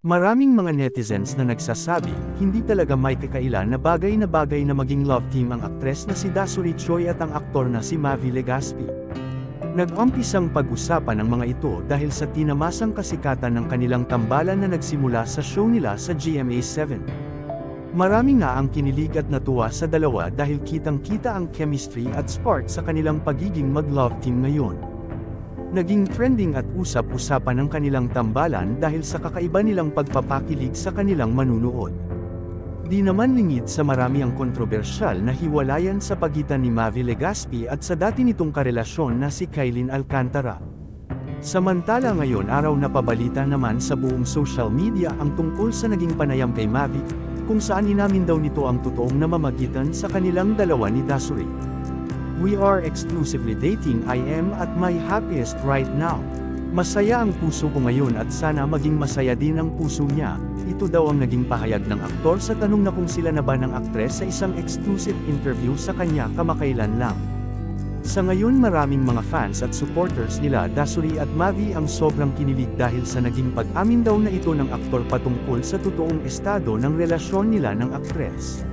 Maraming mga netizens na nagsasabi, hindi talaga may kakailan na bagay na maging love team ang aktres na si Dasuri Choi at ang aktor na si Mavi Legaspi. Nag-umpisang pag-usapan ang mga ito dahil sa tinamasang kasikatan ng kanilang tambalan na nagsimula sa show nila sa GMA7. Marami nga ang kinilig at natuwa sa dalawa dahil kitang-kita ang chemistry at spark sa kanilang pagiging mag-love team ngayon. Naging trending at usap-usapan ang kanilang tambalan dahil sa kakaiba nilang pagpapakilig sa kanilang manunood. Di naman lingid sa marami ang kontrobersyal na hiwalayan sa pagitan ni Mavi Legaspi at sa dati nitong karelasyon na si Kailin Alcantara. Samantala ngayon araw na pabalita naman sa buong social media ang tungkol sa naging panayam kay Mavi, kung saan inamin daw nito ang totoong namamagitan sa kanilang dalawa ni Dasuri. "We are exclusively dating. I am at my happiest right now. Masaya ang puso ko ngayon at sana maging masaya din ang puso niya." Ito daw ang naging pahayag ng aktor sa tanong na kung sila na ba ng aktres sa isang exclusive interview sa kanya kamakailan lang. Sa ngayon maraming mga fans at supporters nila Dasuri at Mavi ang sobrang kinilig dahil sa naging pag-amin daw na ito ng aktor patungkol sa totoong estado ng relasyon nila ng aktres.